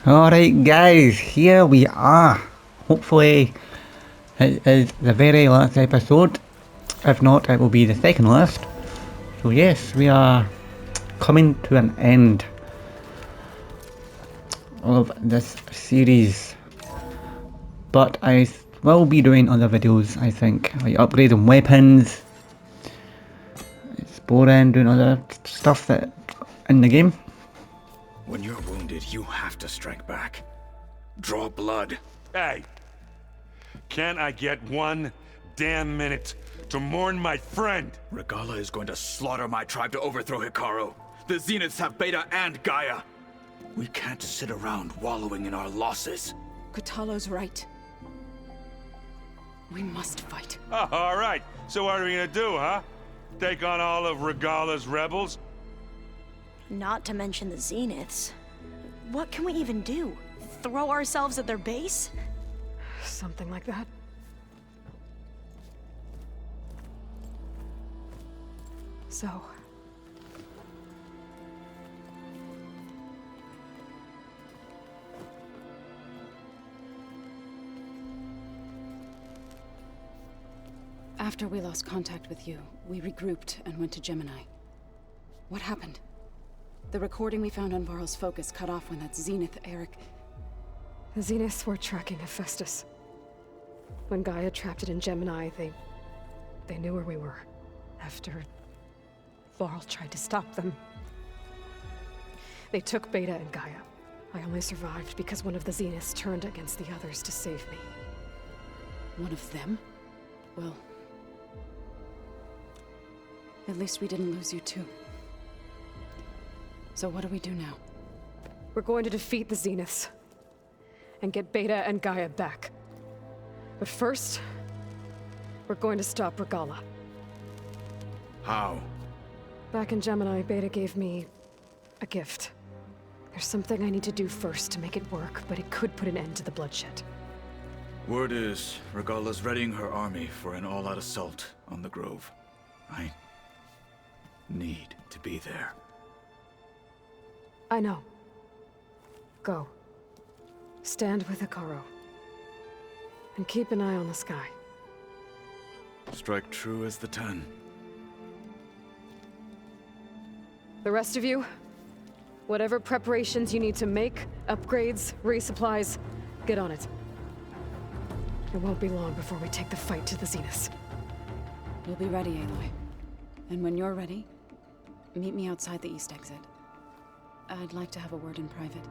Alright guys, here we are. Hopefully it is the very last episode. If not, it will be the second last. So yes, we are coming to an end of this series. But I will be doing other videos, I think. Like upgrading weapons, exploring, doing other stuff that in the game. When you're wounded, you have to strike back. Draw blood. Hey! Can't I get one damn minute to mourn my friend? Regala is going to slaughter my tribe to overthrow Hikaru. The Zeniths have Beta and Gaia. We can't sit around wallowing in our losses. Kotallo's right. We must fight. Oh, all right. So what are we gonna do, huh? Take on all of Regala's rebels? Not to mention the Zeniths. What can we even do? Throw ourselves at their base? Something like that. So... After we lost contact with you, we regrouped and went to Gemini. What happened? The recording we found on Varl's focus cut off when that Zenith Eric... The Zeniths were tracking Hephaestus. When Gaia trapped it in Gemini, they knew where we were. After Varl tried to stop them. They took Beta and Gaia. I only survived because one of the Zeniths turned against the others to save me. One of them? Well... at least we didn't lose you too. So what do we do now? We're going to defeat the Zeniths. And get Beta and Gaia back. But first... we're going to stop Regala. How? Back in Gemini, Beta gave me... a gift. There's something I need to do first to make it work, but it could put an end to the bloodshed. Word is, Regala's readying her army for an all-out assault on the Grove. I need to be there. I know. Go. Stand with Hikaru. And keep an eye on the sky. Strike true as the 10. The rest of you, whatever preparations you need to make, upgrades, resupplies, get on it. It won't be long before we take the fight to the Zeniths. We'll be ready, Aloy. And when you're ready, meet me outside the east exit. I'd like to have a word in private.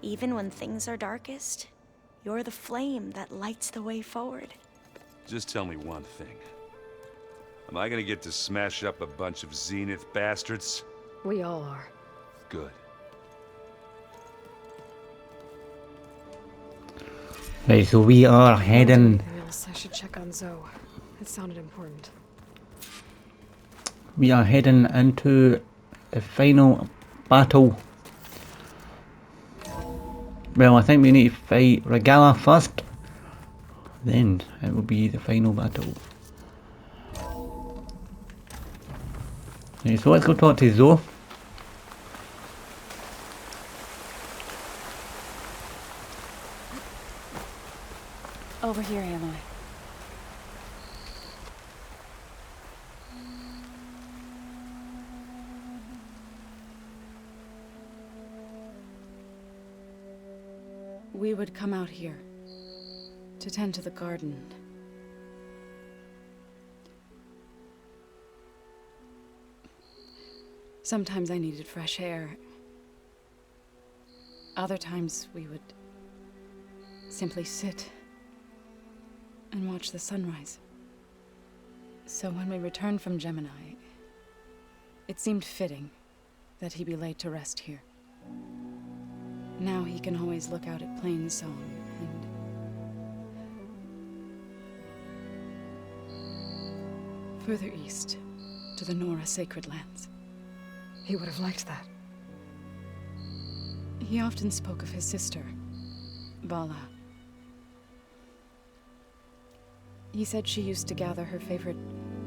Even when things are darkest, you're the flame that lights the way forward. Just tell me one thing. Am I gonna get to smash up a bunch of Zenith bastards? We all are. Good. Right, so we are heading... Anything else? I should check on Zoe. It sounded important. We are heading into the final battle. Well, I think we need to fight Regala first. Then it will be the final battle. Okay, so let's go talk to Zoe. Over here, Aloy. We would come out here to tend to the garden. Sometimes I needed fresh air. Other times we would simply sit and watch the sunrise. So when we returned from Gemini, it seemed fitting that he be laid to rest here. Now he can always look out at Plainsong and... further east, to the Nora sacred lands. He would have liked that. He often spoke of his sister, Vala. He said she used to gather her favorite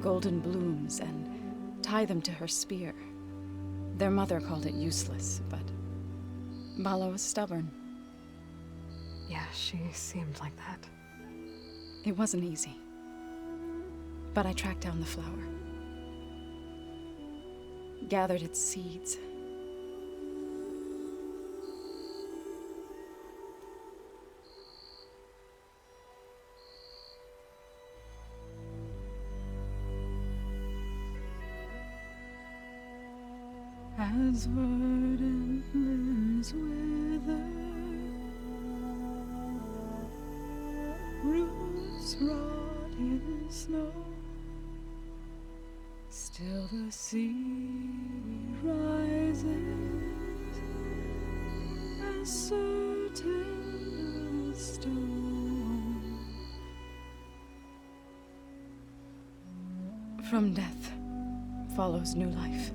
golden blooms and tie them to her spear. Their mother called it useless, but Bala was stubborn. Yeah, she seemed like that. It wasn't easy. But I tracked down the flower. Gathered its seeds. As verdant limbs wither, roots rot in snow, still the sea rises, as certain as stone. From death follows new life.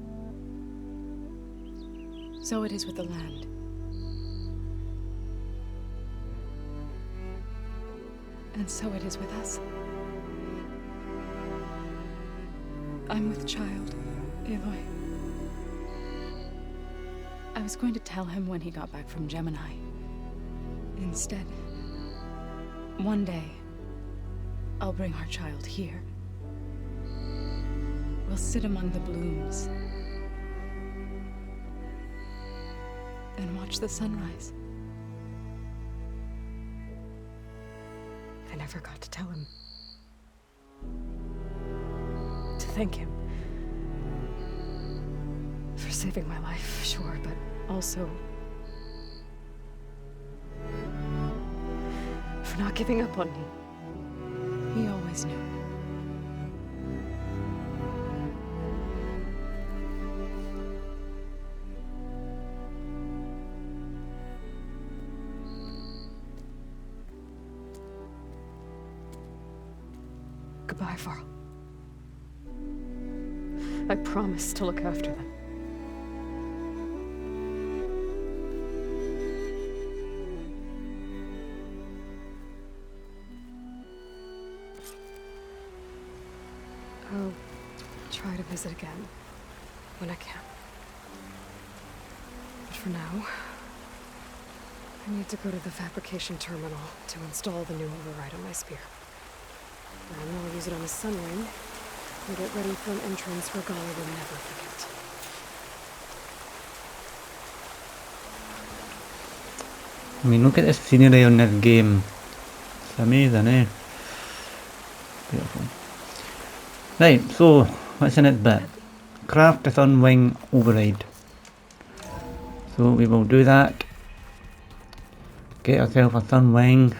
So it is with the land. And so it is with us. I'm with child, Aloy. I was going to tell him when he got back from Gemini. Instead, one day, I'll bring our child here. We'll sit among the blooms and watch the sunrise. I never got to tell him. To thank him. For saving my life, sure, but also for not giving up on me. He always knew. Goodbye, Varl. I promise to look after them. I'll try to visit again when I can. But for now, I need to go to the fabrication terminal to install the new override on my spear. And I'll use it on a sunwing and get ready for an entrance Regala will never forget. I mean, look at the scenery on this game. It's amazing, eh? Beautiful. Right, so, what's in it bit? Craft a Sunwing override. So we will do that. Get ourselves a Sunwing.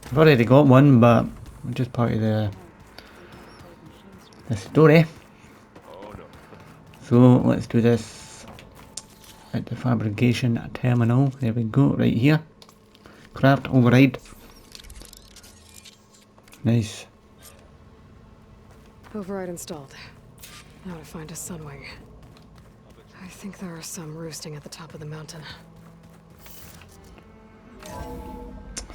I've already got one, but it's just part of the story. So let's do this at the fabrication terminal. There we go, right here. Craft override. Nice. Override installed. Now to find a sunwing. I think there are some roosting at the top of the mountain.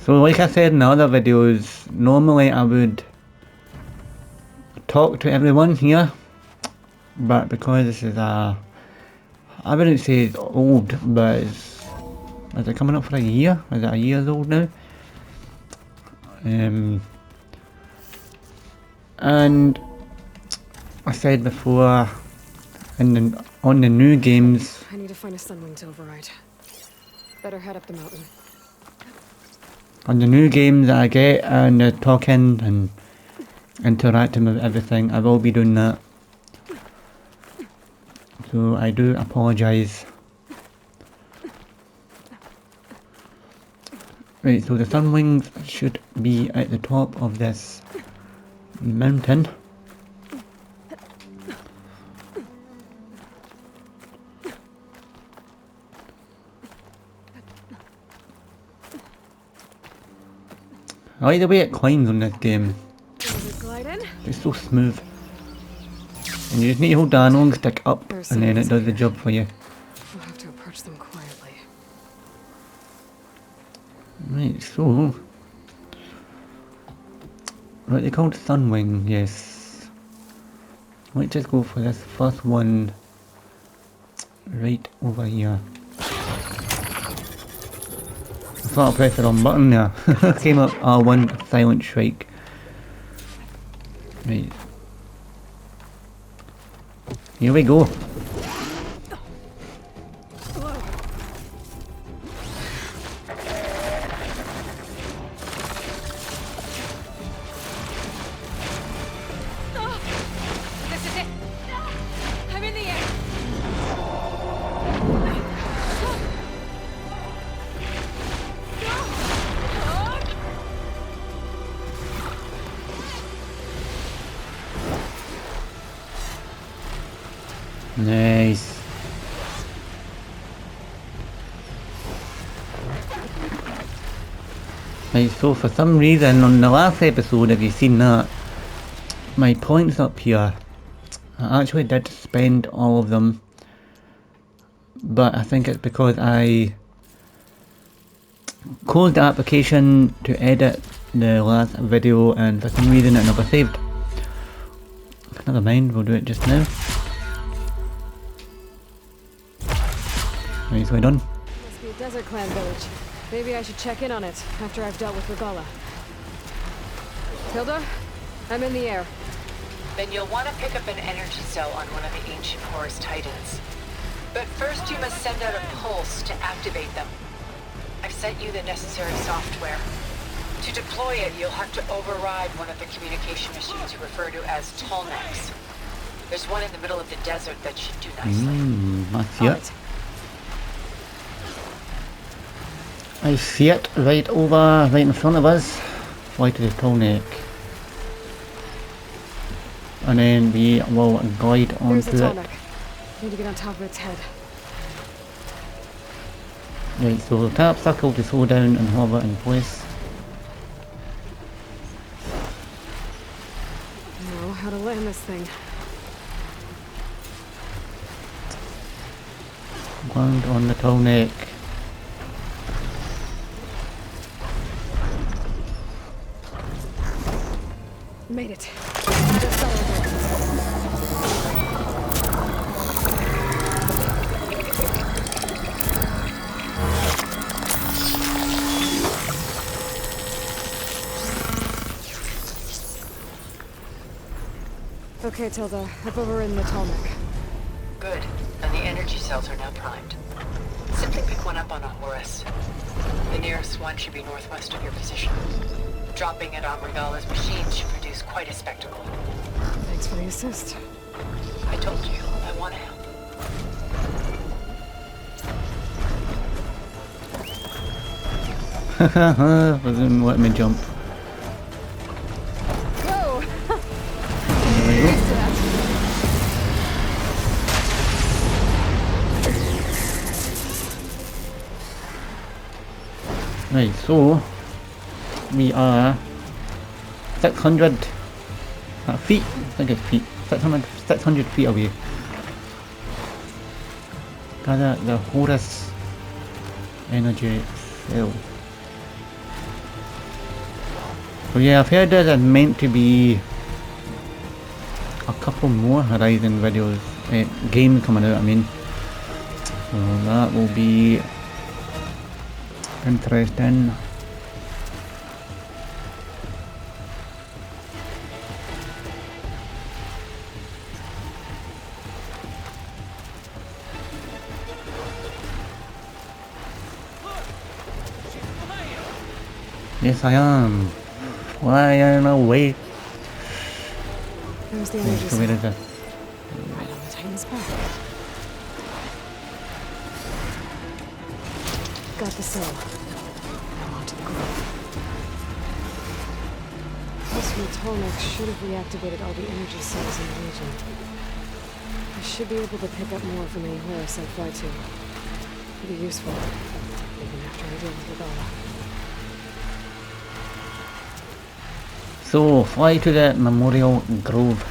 So like I said in the other videos, normally I would talk to everyone here, but because this is I wouldn't say it's old, but is it coming up for a year? Is it a year old now? And I said before, on the new games, I need to find a sunwing to override. Better head up the mountain. on the new games that I get and the talking and interacting with everything, I will be doing that. So I do apologise. Right, so the sunwings should be at the top of this mountain. I like the way it climbs on this game. It's so smooth. And you just need to hold the analog stick up and then it does the job for you. We'll have to approach them quietly. Right, so... Right, they're called Sunwing, yes. let's just go for this first one right over here. I thought I pressed the wrong button there. Came up R1 silent strike. Right. Here we go. Nice. Right, so for some reason on the last episode, if you've seen that, my points up here, I actually did spend all of them, but I think it's because I closed the application to edit the last video and for some reason it never saved. Never mind, we'll do it just now. Right, so we're done. Must be a Desert Clan village. Maybe I should check in on it after I've dealt with Regala. Tilda? I'm in the air. Then you'll want to pick up an energy cell on one of the ancient Horus Titans. But first you must send out a pulse to activate them. I've sent you the necessary software. To deploy it, you'll have to override one of the communication machines you refer to as Tolnecs. There's one in the middle of the desert that should do nicely. I see it. I see it right in front of us. Fly to the Tolnec. And then we will glide There's onto the it. Tolnec. Need to get on top of its head. Right, so we'll tap circle to slow down and hover in place. Know how to land this thing. Land on the Tolnec. Made it. Just celebrate. Okay, Tilda. I've overridden the Tolnec. Good. And the energy cells are now primed. Simply pick one up on a Horus. The nearest one should be northwest of your position. Dropping it on Regala's machine should produce quite a spectacle. Thanks for the assist. I told you, I want to help. Haha, doesn't let me jump. Whoa! There we go. Right, so we are 600 feet, I think it's feet, 600 feet away. Gather the Horus energy cell. So yeah, I've heard there's meant to be a couple more Horizon videos, games coming out, I mean. So that will be interesting. Yes, I am. Flying away. There's the Okay, energy so where cell. is it? Right on the Titan's back. Got the cell. Now onto the grove. This from the Tolnec should have reactivated all the energy cells in the region. I should be able to pick up more from any Horus I fly to. Pretty useful, even after I deal with Regala. So, fly to the Memorial Grove.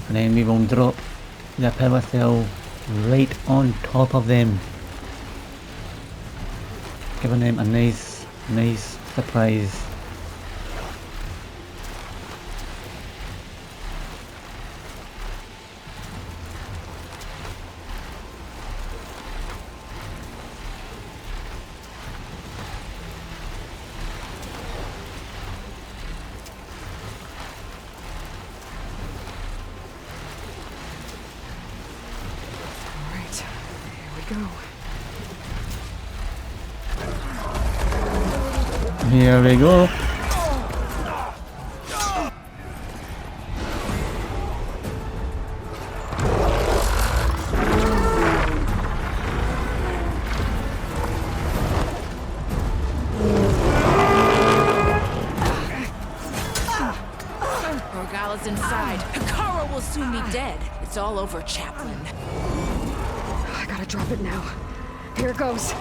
And then we will drop the power cell right on top of them. Giving them a nice surprise. go. Here we go. Morgala's inside. Hikaru will soon be dead. It's all over, Chaplain. I gotta drop it now. Here it goes.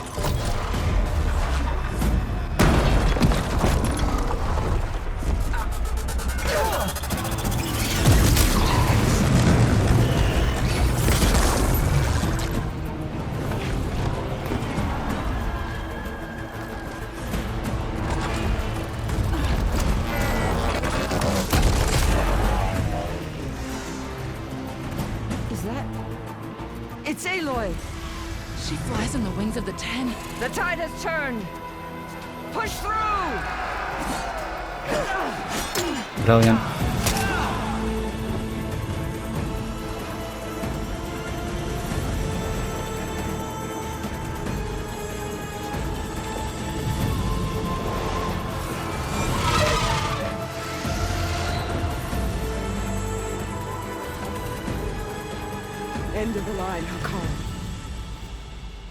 It's Aloy! She flies on the wings of the Ten. The tide has turned! Push through! Brilliant. End of the line, Hikaru.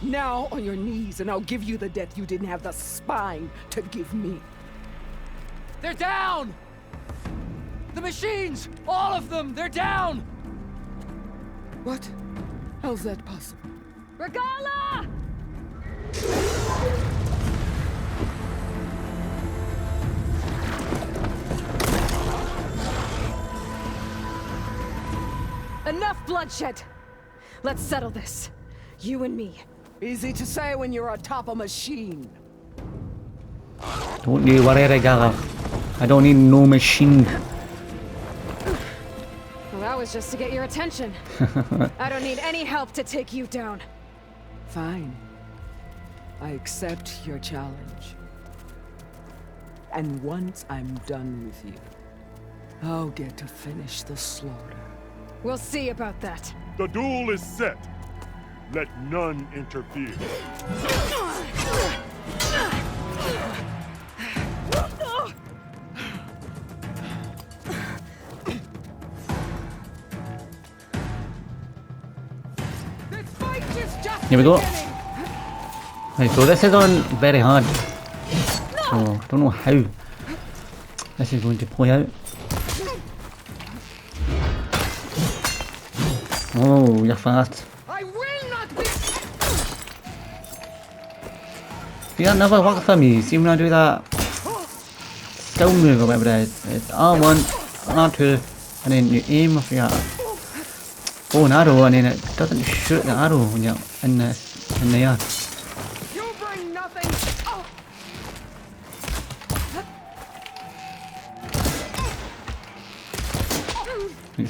Now on your knees, and I'll give you the death you didn't have the spine to give me. They're down! The machines! All of them! They're down! What? How's that possible? Regala! Enough bloodshed! Let's settle this. You and me. Easy to say when you're atop a machine. Don't you worry, Regala. I don't need no machine. Well, that was just to get your attention. I don't need any help to take you down. Fine. I accept your challenge. And once I'm done with you, I'll get to finish the slaughter. We'll see about that. The duel is set. Let none interfere. Here we go. Right, so this is on very hard. So I don't know how this is going to play out. Oh, you're fast. I will not be. See, that never works for me. See when I do that skill move or whatever it is. It's R1, R2, and then you aim with your bow and arrow, and then it doesn't shoot the arrow when you're in the air. You bring nothing. Oh.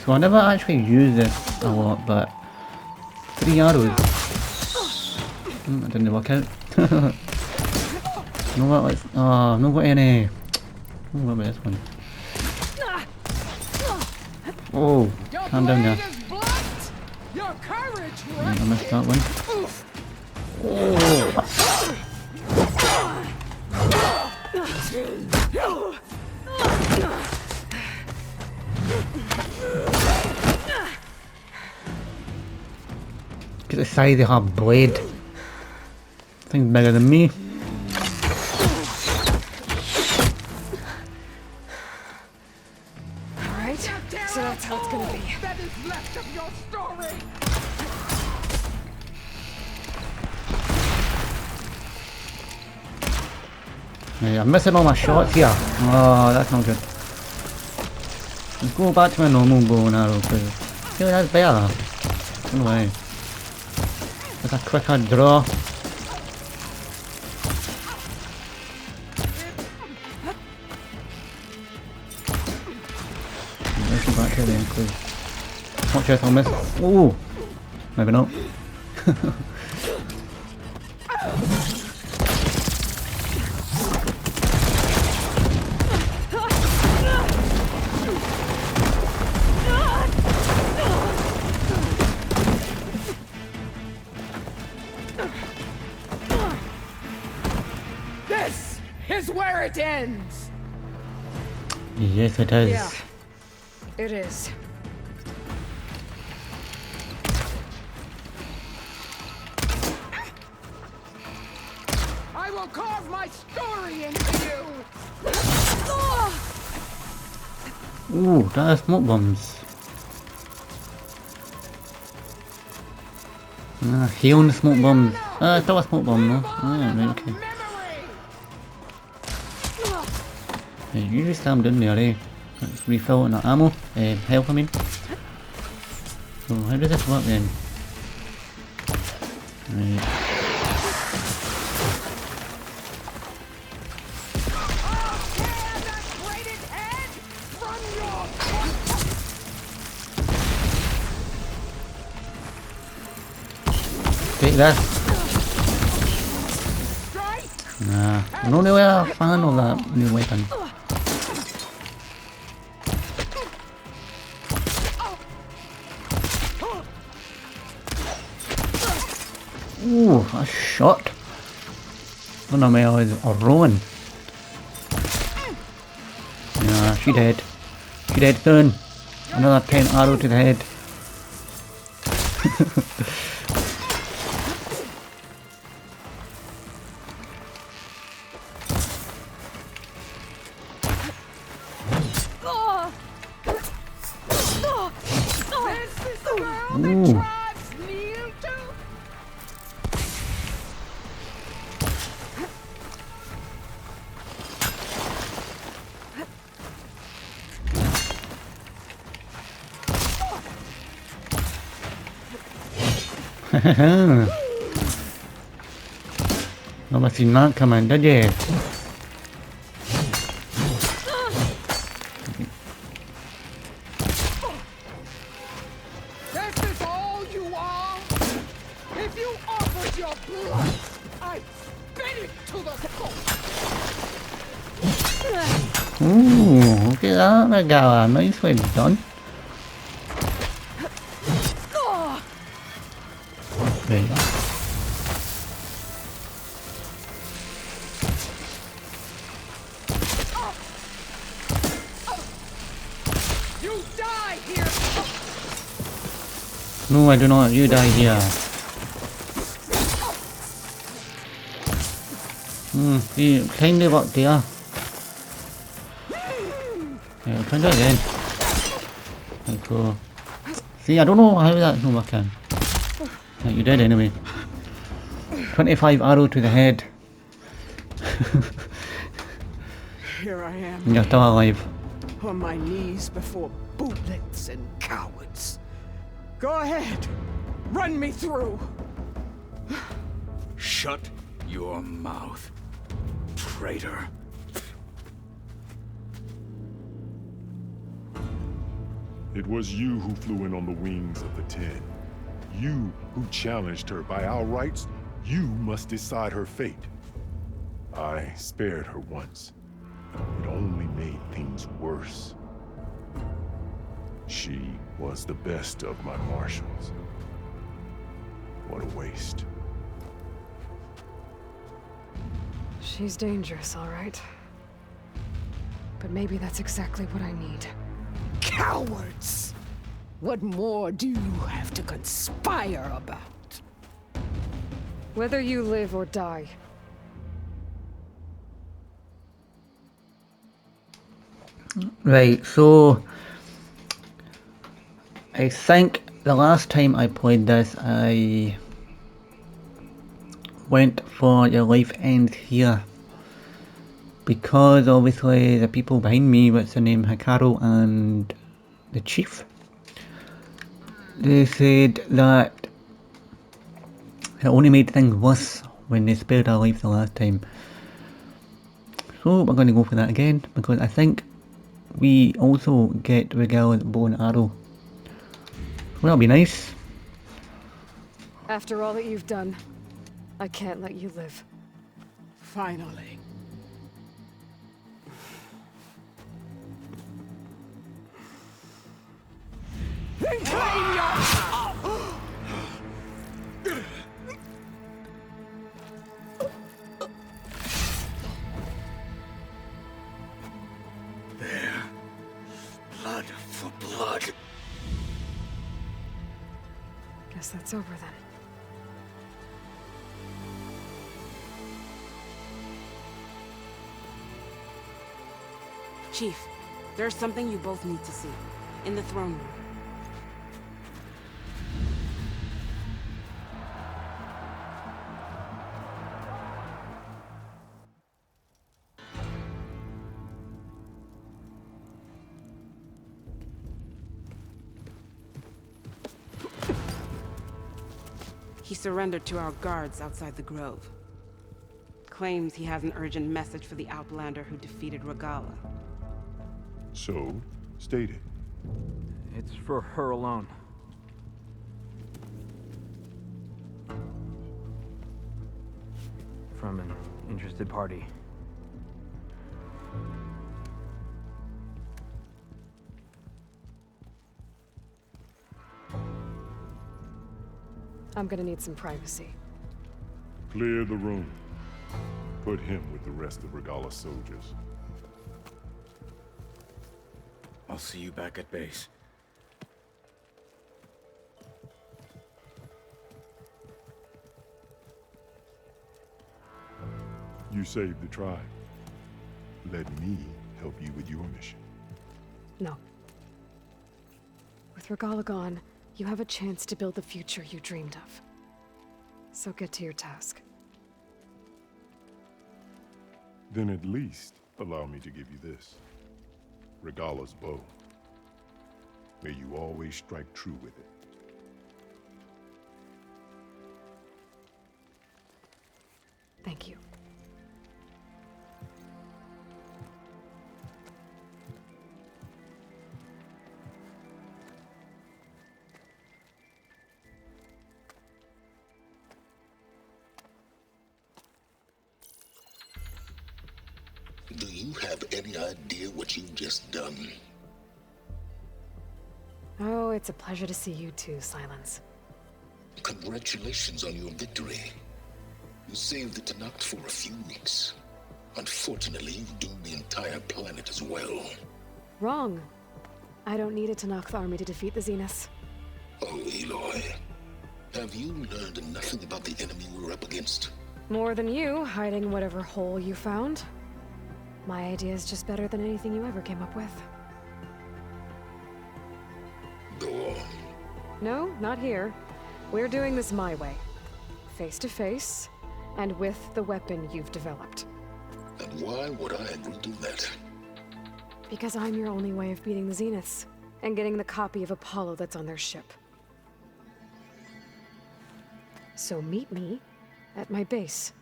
So I never actually use this a lot, but 3 arrows. That didn't work out. No, what? Let's. Oh, I've not got any. Oh, what about this one? Oh, calm down there. Your courage, I missed that one. Oh. Get the size of her blade. Thing's bigger than me. Alright, so that's how it's gonna be. That is left of your story. Right, I'm missing all my shots here. Oh, that's not good. Let's go back to my normal bow and arrow, because I feel like that's better. No way. That's a quicker draw. Let's go back here then, because watch out, I'll miss. Oh! Maybe not. where it ends. Yes, it is. Yeah, it is. I will carve my story into you. Ooh, that is smoke bombs. Healing the smoke bombs. It's not a smoke bomb, no. Right, okay. Yeah, you just stand down there, eh? Let's refill on that ammo. Health, I mean. So, how does this work then? Right. Take that. Nah, I'm not really a fan of that new weapon. Ooh, a shot. Oh no, man, is rolling. Yeah, she dead. She dead soon. Another 10 arrow to the head. Ooh. Never seen that coming, did you? This is all you are? If you offered your blood, I'd spit it to the soul. Ooh, look at that, that guy, nicely done. There you go. You die here. No, I do not. You die here. You kind of up there. Yeah, try that again. Like so. See, I don't know how that's not working. Yeah, you did anyway. 25 arrow to the head. Here I am. You're still alive. On my knees before bootlets and cowards. Go ahead. Run me through. Shut your mouth, traitor. It was you who flew in on the wings of the 10. You who challenged her by our rights. You must decide her fate. I spared her once. It only made things worse. She was the best of my marshals. What a waste. She's dangerous, all right. But maybe that's exactly what I need. Cowards! What more do you have to conspire about? Whether you live or die. Right, so I think the last time I played this, I went for your life ends here. Because obviously the people behind me, what's their name, Hikaru and the chief, they said that it only made things worse when they spared our life the last time. So we're going to go for that again, because I think we also get Regal's bow and arrow. So that'll be nice. After all that you've done, I can't let you live. Finally. Then claim your... Guess that's over then. Chief, there's something you both need to see. In the throne room. He surrendered to our guards outside the grove. Claims he has an urgent message for the Outlander who defeated Regala. So, state it. It's for her alone. From an interested party. I'm gonna need some privacy. Clear the room. Put him with the rest of Regala's soldiers. I'll see you back at base. You saved the tribe. Let me help you with your mission. No. With Regala gone, you have a chance to build the future you dreamed of. So get to your task. Then at least allow me to give you this. Regala's bow. May you always strike true with it. Thank you. Do you have any idea what you've just done? Oh, it's a pleasure to see you too, Silence. Congratulations on your victory. You saved the Tanakh for a few weeks. Unfortunately, you've doomed the entire planet as well. Wrong. I don't need a Tanakh army to defeat the Zeniths. Oh, Aloy. Have you learned nothing about the enemy we're up against? More than you, hiding whatever hole you found. My idea is just better than anything you ever came up with. Go on. No, not here. We're doing this my way. Face to face, and with the weapon you've developed. And why would I agree to that? Because I'm your only way of beating the Zeniths, and getting the copy of Apollo that's on their ship. So meet me at my base.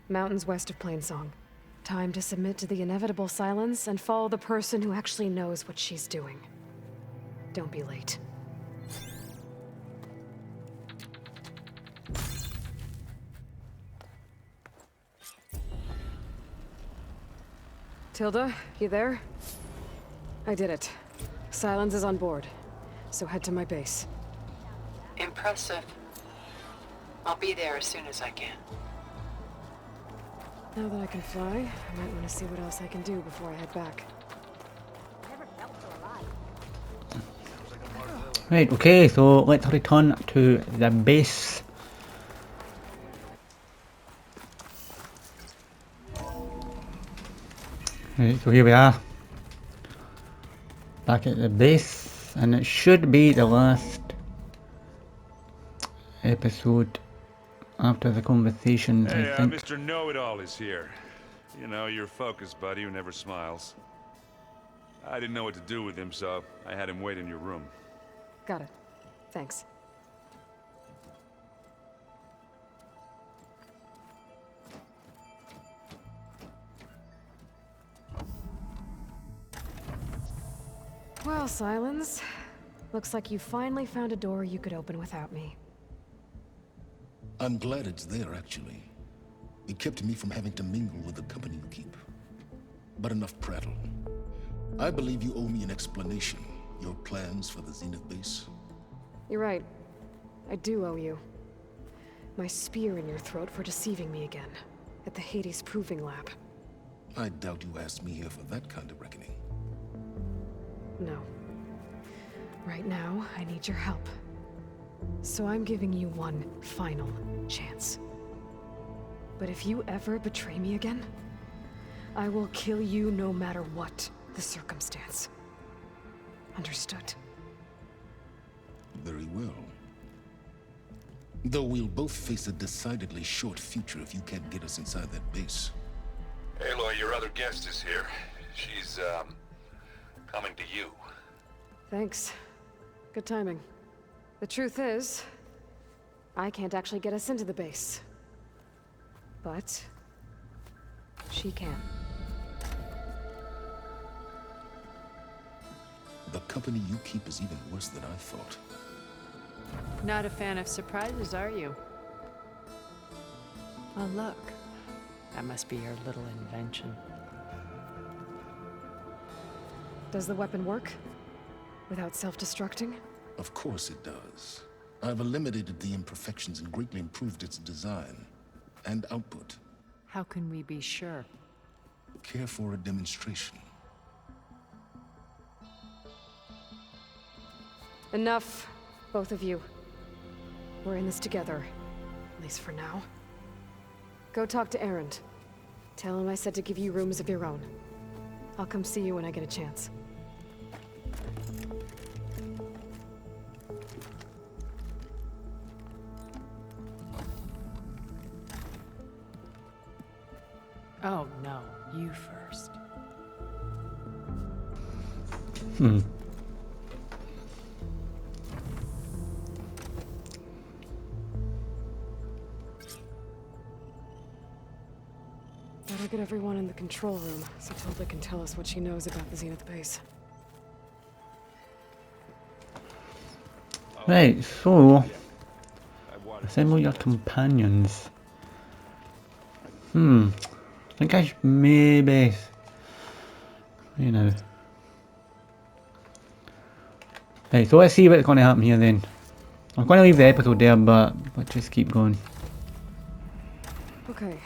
Mountains west of Plainsong. Time to submit to the inevitable silence and follow the person who actually knows what she's doing. Don't be late. Tilda, you there? I did it. Silence is on board, so head to my base. Impressive. I'll be there as soon as I can. Now that I can fly, I might want to see what else I can do before I head back. Right, okay, so let's return to the base. Right, so here we are. Back at the base, and it should be the last episode after the conversation, Hey, I think. Mr. Know-It-All is here. You know, your focus buddy who never smiles. I didn't know what to do with him, so I had him wait in your room. Got it. Thanks. Well, Silence. Looks like you finally found a door you could open without me. I'm glad it's there, actually. It kept me from having to mingle with the company you keep. But enough prattle. I believe you owe me an explanation. Your plans for the Zenith base? You're right. I do owe you. My spear in your throat for deceiving me again. At the Hades Proving Lab. I doubt you asked me here for that kind of reckoning. No. Right now, I need your help. So I'm giving you one final chance. But if you ever betray me again, I will kill you no matter what the circumstance. Understood? Very well. Though we'll both face a decidedly short future if you can't get us inside that base. Aloy, your other guest is here. She's, coming to you. Thanks. Good timing. The truth is, I can't actually get us into the base. But she can. The company you keep is even worse than I thought. Not a fan of surprises, are you? Oh, look. That must be your little invention. Does the weapon work? Without self-destructing? Of course it does. I've eliminated the imperfections and greatly improved its design and output. How can we be sure? Care for a demonstration? Enough, both of you. We're in this together, at least for now. Go talk to Erend. Tell him I said to give you rooms of your own. I'll come see you when I get a chance. Oh, no. You first. Better get everyone in the control room, so Tilda can tell us what she knows about the Zenith base. Right, so assemble your companions. I think I should maybe, you know. Right, so let's see what's going to happen here then. I'm going to leave the episode there, but let's just keep going. Okay.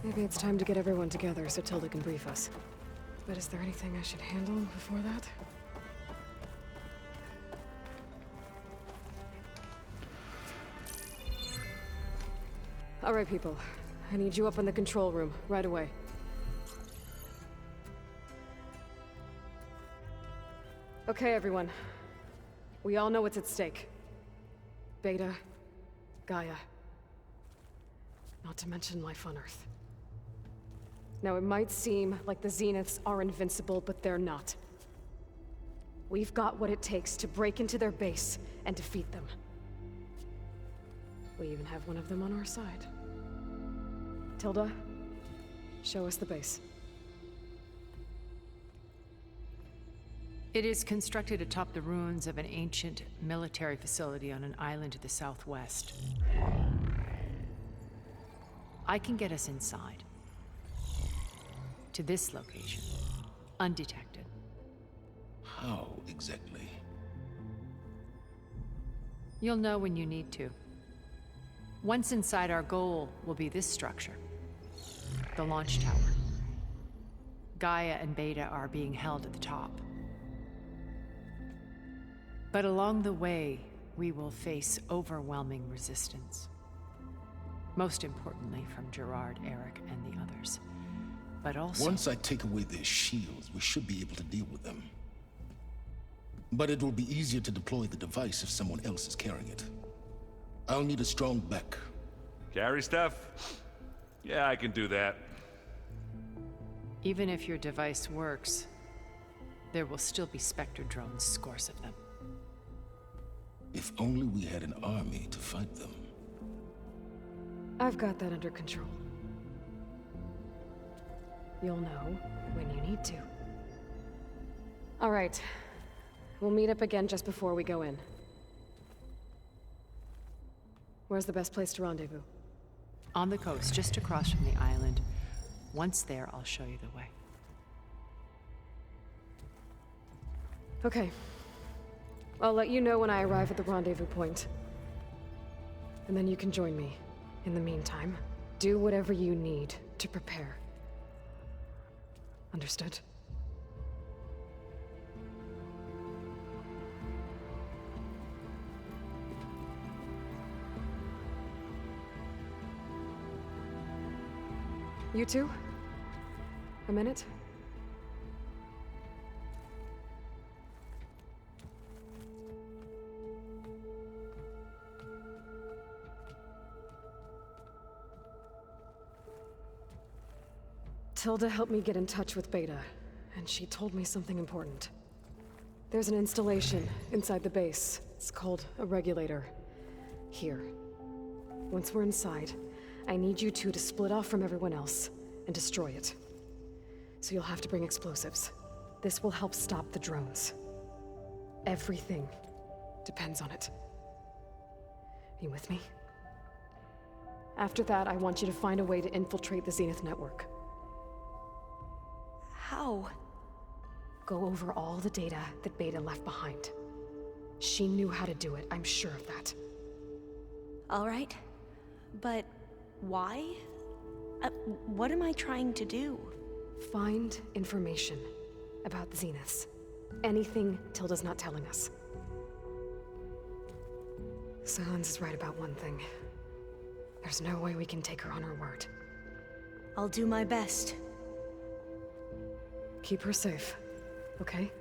Maybe it's time to get everyone together so Tilda can brief us. But is there anything I should handle before that? All right, people. I need you up in the control room, right away. Okay, everyone. We all know what's at stake. Beta, Gaia. Not to mention life on Earth. Now, it might seem like the Zeniths are invincible, but they're not. We've got what it takes to break into their base and defeat them. We even have one of them on our side. Tilda, show us the base. It is constructed atop the ruins of an ancient military facility on an island to the southwest. I can get us inside. To this location. Undetected. How exactly? You'll know when you need to. Once inside, our goal will be this structure. The launch tower. Gaia and Beta are being held at the top. But along the way, we will face overwhelming resistance. Most importantly from Gerard, Eric, and the others. But also... Once I take away their shields, we should be able to deal with them. But it will be easier to deploy the device if someone else is carrying it. I'll need a strong back. Carry stuff? Yeah, I can do that. Even if your device works, there will still be Spectre drones, scores of them. If only we had an army to fight them. I've got that under control. You'll know when you need to. All right. We'll meet up again just before we go in. Where's the best place to rendezvous? On the coast, just across from the island. Once there, I'll show you the way. Okay. I'll let you know when I arrive at the rendezvous point. And then you can join me. In the meantime, do whatever you need to prepare. Understood? You two? A minute? Tilda helped me get in touch with Beta, and she told me something important. There's an installation inside the base. It's called a regulator. Here. Once we're inside, I need you two to split off from everyone else and destroy it. So you'll have to bring explosives. This will help stop the drones. Everything depends on it. Are you with me? After that, I want you to find a way to infiltrate the Zenith network. How? Go over all the data that Beta left behind. She knew how to do it, I'm sure of that. All right. But why? What am I trying to do? Find information about the Zeniths. Anything Tilda's not telling us. Silence is right about one thing. There's no way we can take her on her word. I'll do my best. Keep her safe, okay?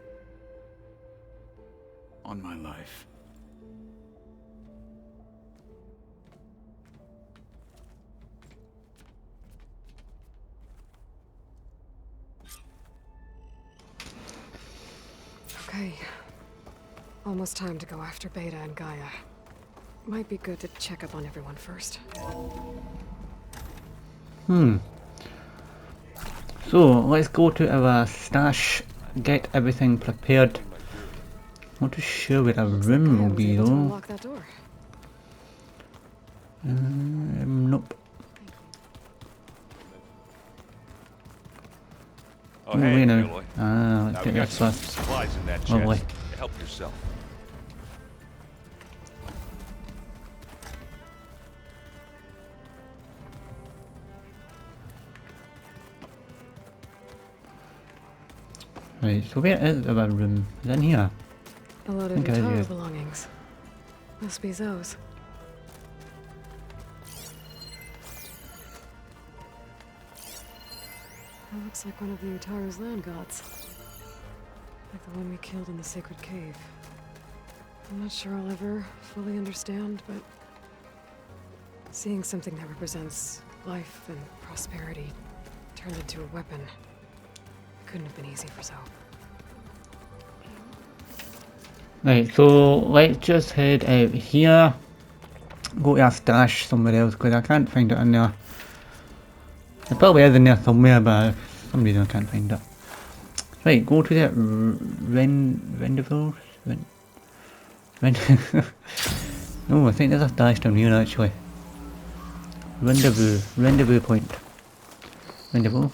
On my life. Okay. Almost time to go after Beta and Gaia. Might be good to check up on everyone first. So, let's go to our stash, get everything prepared. Not too sure where a room will be though. Unlock that door. Nope. Oh, hey, wait now. Aloy. Let's Now, get we got this some first. supplies in that chest. Lovely. Help yourself. Right, so where is our room? Is it in here? A load of Okay, Utaro yeah. belongings. Must be those. That looks like one of the Utaro's land gods. Like the one we killed in the sacred cave. I'm not sure I'll ever fully understand, but seeing something that represents life and prosperity turned into a weapon couldn't have been easy for Zoe. Right, so let's just head out here. Go to our stash somewhere else because I can't find it in there. It probably is in there somewhere, but for some reason I can't find it. Right, go to that rendezvous. No, I think there's a stash down here actually. Rendezvous point. Rendezvous?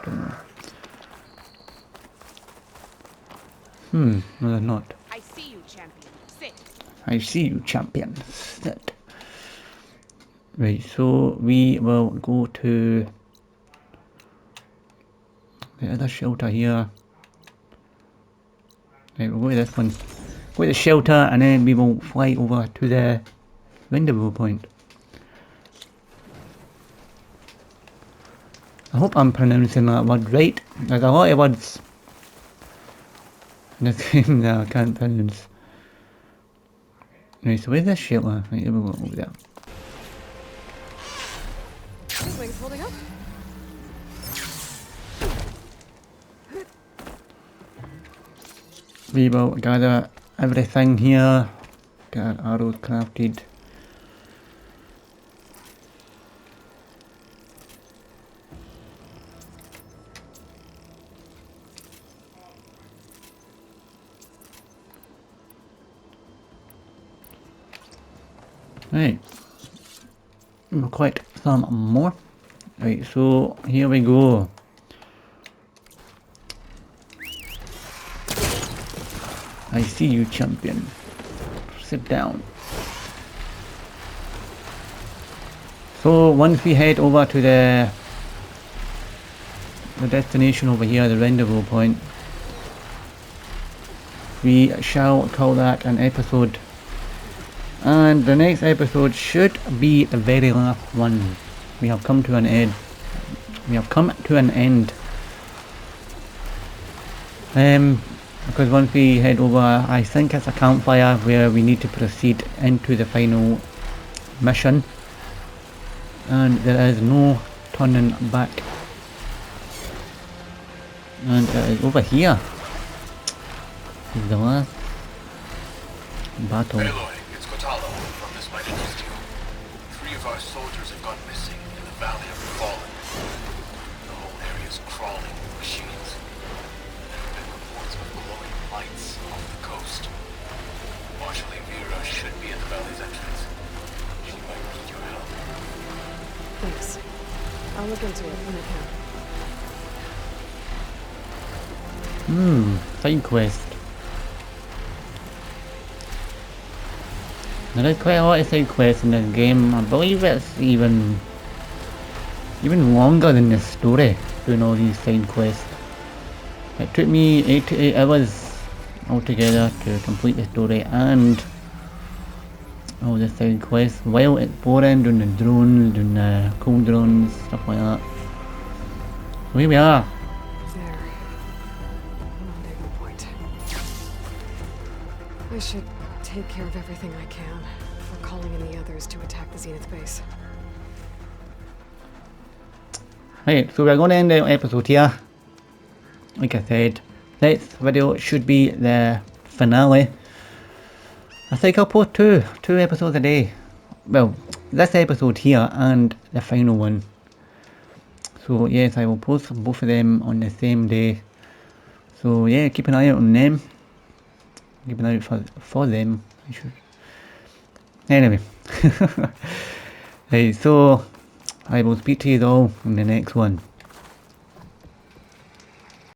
Don't know. No, they're not. I see you, champion. Sit. I see you, champion. Sit. Right, so we will go to the other shelter here. Right, we'll go to this one. Go to the shelter and then we will fly over to the rendezvous point. I hope I'm pronouncing that word right. There's a lot of words in this game that I can't pronounce. Right, so where's this shelter? Right, here we go, over there. These wings holding up? We will gather everything here. Get our arrows crafted. Right, we'll collect some more. Right, so here we go. I see you, champion. Sit down. So once we head over to the destination over here, the rendezvous point, we shall call that an episode. And the next episode should be the very last one. We have come to an end. we have come to an end. Because once we head over, I think it's a campfire where we need to proceed into the final mission, and there is no turning back. And it is over here. This is the last battle. Aloy, it's Kotalo. From this might interest you. 3 of our soldiers have gone missing in the Valley of the Fallen. The whole area is crawling with machines. There have been reports of glowing lights off the coast. Marshal Vera should be at the valley's entrance. She might need your help. Thanks. I'll look into it when I can. Side quest. There is quite a lot of side quests in this game. I believe it's even longer than the story, doing all these side quests. It took me 8 to 8 hours altogether to complete the story and all the side quests. While it's boring, doing the drones, doing the cool drones, stuff like that. So here we are. I should take care of everything I can before calling in the others to attack the Zenith base. Right, so we're going to end the episode here. Like I said, next video should be the finale. I think I'll post two episodes a day. Well, this episode here and the final one. So yes, I will post both of them on the same day. So yeah, keep an eye out on them. Keep an eye out for them. I should. Anyway. Right, so I will speak to you all in the next one.